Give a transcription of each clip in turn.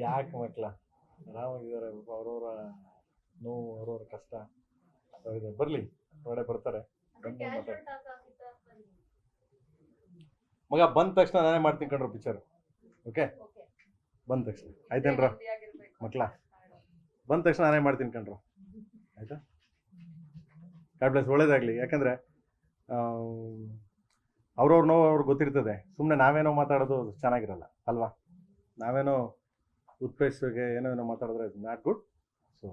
ಯಾಕೆ ಮಕ್ಕಳ ಆರಾಮಾಗಿದ್ದಾರೆ. ಅವ್ರವ್ರ ನೋವು, ಅವ್ರವ್ರ ಕಷ್ಟ ಅವ್ರಿದೆ. ಬರಲಿ, ಹೊರಗಡೆ ಬರ್ತಾರೆ. ಬಂದು ಮಾತಾಡಿ. ಮಗ ಬಂದ ತಕ್ಷಣ ನಾನೇ ಮಾಡ್ತೀನಿ ಕಣ್ರು ಪಿಕ್ಚರ್. ಓಕೆ, ಬಂದ ತಕ್ಷಣ ಆಯ್ತೇನ್ರ ಮಕ್ಕಳ? ಬಂದ ತಕ್ಷಣ ನಾನೇ ಮಾಡ್ತೀನಿ ಕಣ್ರು, ಆಯ್ತಾ? ಗಾಡ್ ಬ್ಲೆಸ್, ಒಳ್ಳೇದಾಗಲಿ. ಯಾಕಂದರೆ ಅವ್ರವ್ರ ನೋವು ಅವ್ರಿಗೆ ಗೊತ್ತಿರ್ತದೆ. ಸುಮ್ಮನೆ ನಾವೇನೋ ಮಾತಾಡೋದು ಚೆನ್ನಾಗಿರಲ್ಲ ಅಲ್ವಾ? ನಾವೇನೋ ಉತ್ಪ್ರೇಕ್ಷೆಗೆ ಏನೋ ಮಾತಾಡಿದ್ರೆ it's not good. So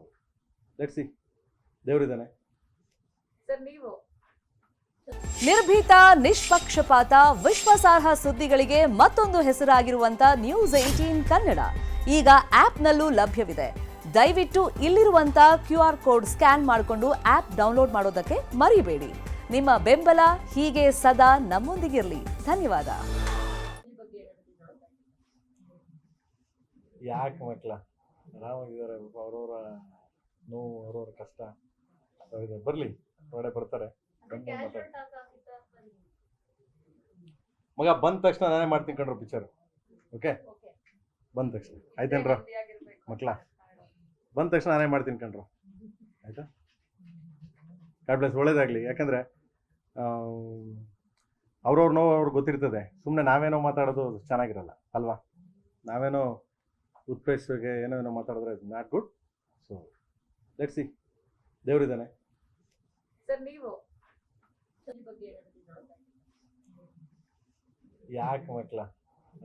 let's see, ದೇವರಿದ್ದಾನೆ. ನಿರ್ಭೀತ, ನಿಷ್ಪಕ್ಷಪಾತ, ವಿಶ್ವಾಸಾರ್ಹ ಸುದ್ದಿಗಳಿಗೆ ಮತ್ತೊಂದು ಹೆಸರಾಗಿರುವಂತ News18 ಕನ್ನಡ ಈಗ ಆಪ್ನಲ್ಲೂ ಲಭ್ಯವಿದೆ. ದಯವಿಟ್ಟು ಇಲ್ಲಿರುವಂತ QR ಕೋಡ್ ಸ್ಕ್ಯಾನ್ ಮಾಡಿಕೊಂಡು ಆಪ್ ಡೌನ್ಲೋಡ್ ಮಾಡೋದಕ್ಕೆ ಮರಿಬೇಡಿ. ನಿಮ್ಮ ಬೆಂಬಲ ಹೀಗೆ ಸದಾ ನಮ್ಮೊಂದಿಗಿರಲಿ. ಧನ್ಯವಾದ. ಯಾಕೆ ಮಕ್ಕಳ ಆರಾಮಾಗಿದ್ದಾರೆ. ಅವ್ರವ್ರ ನೋವು, ಅವ್ರವ್ರ ಕಷ್ಟ ಅವ್ರಿದೆ. ಬರಲಿ, ಹೊರಗಡೆ ಬರ್ತಾರೆ. ಬಂದು ಮಾತಾಡಿ. ಮಗ ಬಂದ ತಕ್ಷಣ ನಾನೇ ಮಾಡ್ತೀನಿ ಕಣ್ರು ಪಿಕ್ಚರ್. ಓಕೆ, ಬಂದ ತಕ್ಷಣ ಆಯ್ತೇನ್ರ ಮಕ್ಕಳ? ಬಂದ ತಕ್ಷಣ ನಾನೇ ಮಾಡ್ತೀನಿ ಕಣ್ರು, ಆಯ್ತಾ? ಗಾಡ್ ಬ್ಲೆಸ್, ಒಳ್ಳೇದಾಗಲಿ. ಯಾಕಂದರೆ ಅವ್ರವ್ರ ನೋವು ಅವ್ರಿಗೆ ಗೊತ್ತಿರ್ತದೆ. ಸುಮ್ಮನೆ ನಾವೇನೋ ಮಾತಾಡೋದು ಚೆನ್ನಾಗಿರಲ್ಲ ಅಲ್ವಾ? ನಾವೇನೋ ಉತ್ಪ್ರೇಕ್ಷೆಗೆ ಏನೋ ಮಾತಾಡಿದ್ರೆ it's not good. So let's see, ದೇವರಿದ್ದಾನೆ. ಯಾಕೆ ಮಕ್ಕಳ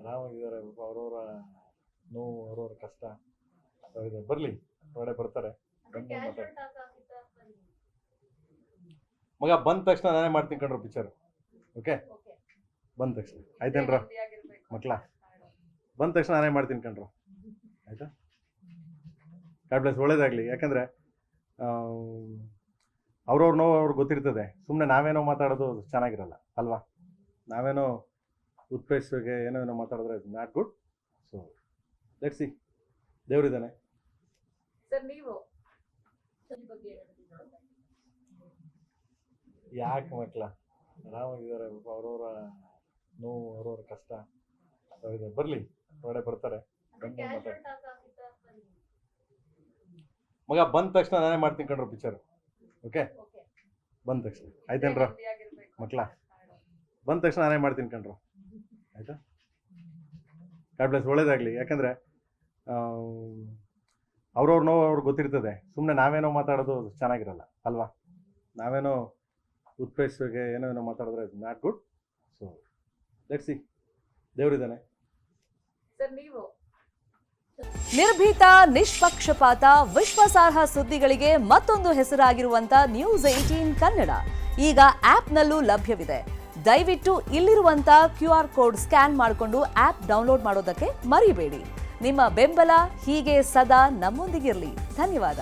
ಆರಾಮಾಗಿದ್ದಾರೆ. ಅವ್ರವ್ರ ನೋವು, ಅವ್ರವ್ರ ಕಷ್ಟ ಅವ್ರಿದೆ. ಬರಲಿ, ಹೊರಗಡೆ ಬರ್ತಾರೆ. ಬಂದು ಮಾತಾಡಿ. ಮಗ ಬಂದ ತಕ್ಷಣ ನಾನೇ ಮಾಡ್ತೀನಿ ಕಣ್ರು ಪಿಕ್ಚರ್. ಓಕೆ, ಬಂದ ತಕ್ಷಣ ಆಯ್ತೇನ್ರ ಮಕ್ಕಳ? ಬಂದ ತಕ್ಷಣ ನಾನೇ ಮಾಡ್ತೀನಿ ಕಣ್ರು, ಆಯ್ತಾ? ಗಾಡ್ ಬ್ಲೆಸ್, ಒಳ್ಳೇದಾಗಲಿ. ಯಾಕಂದರೆ ಅವ್ರವ್ರ ನೋವು ಅವ್ರಿಗೆ ಗೊತ್ತಿರ್ತದೆ. ಸುಮ್ಮನೆ ನಾವೇನೋ ಮಾತಾಡೋದು ಚೆನ್ನಾಗಿರಲ್ಲ ಅಲ್ವಾ? ನಾವೇನೋ ಉತ್ಪ್ರೇಕ್ಷೆಗೆ ಏನೋ ಮಾತಾಡಿದ್ರೆ it's not good. So let's see, ದೇವರಿದ್ದಾನೆ. ಯಾಕೆ ಮಕ್ಕಳ ಆರಾಮಾಗಿದ್ದಾರೆ. ಅವ್ರವ್ರ ನೋವು, ಅವ್ರವ್ರ ಕಷ್ಟ ಅವ್ರಿದೆ. ಬರಲಿ, ಹೊರಗಡೆ ಬರ್ತಾರೆ. ಬಂದು ಮಾತಾಡಿ. ಮಗ ಬಂದ ತಕ್ಷಣ ನಾನೇ ಮಾಡ್ತೀನಿ ಕಣ್ರು ಪಿಕ್ಚರ್. ಓಕೆ, ಬಂದ ತಕ್ಷಣ ಆಯ್ತೇನ್ರ ಮಕ್ಕಳ? ಬಂದ ತಕ್ಷಣ ನಾನೇ ಮಾಡ್ತೀನಿ ಕಣ್ರು, ಆಯ್ತಾ? ಗಾಡ್ ಬ್ಲೆಸ್, ಒಳ್ಳೇದಾಗಲಿ. ಯಾಕಂದರೆ ಅವ್ರವ್ರ ನೋವು ಅವ್ರಿಗೆ ಗೊತ್ತಿರ್ತದೆ. ಸುಮ್ಮನೆ ನಾವೇನೋ ಮಾತಾಡೋದು ಚೆನ್ನಾಗಿರಲ್ಲ ಅಲ್ವಾ? ನಾವೇನೋ ಉತ್ಪ್ರೇಕ್ಷೆಗೆ ಏನೋ ಮಾತಾಡಿದ್ರೆ it's not good. So let's see, ದೇವರಿದ್ದಾನೆ. ನಿರ್ಭೀತ, ನಿಷ್ಪಕ್ಷಪಾತ, ವಿಶ್ವಾಸಾರ್ಹ ಸುದ್ದಿಗಳಿಗೆ ಮತ್ತೊಂದು ಹೆಸರಾಗಿರುವಂತ News18 ಕನ್ನಡ ಈಗ ಆಪ್ನಲ್ಲೂ ಲಭ್ಯವಿದೆ. ದಯವಿಟ್ಟು ಇಲ್ಲಿರುವಂತ QR ಕೋಡ್ ಸ್ಕ್ಯಾನ್ ಮಾಡಿಕೊಂಡು ಆಪ್ ಡೌನ್ಲೋಡ್ ಮಾಡೋದಕ್ಕೆ ಮರಿಬೇಡಿ. ನಿಮ್ಮ ಬೆಂಬಲ ಹೀಗೆ ಸದಾ ನಮ್ಮೊಂದಿಗಿರಲಿ. ಧನ್ಯವಾದ.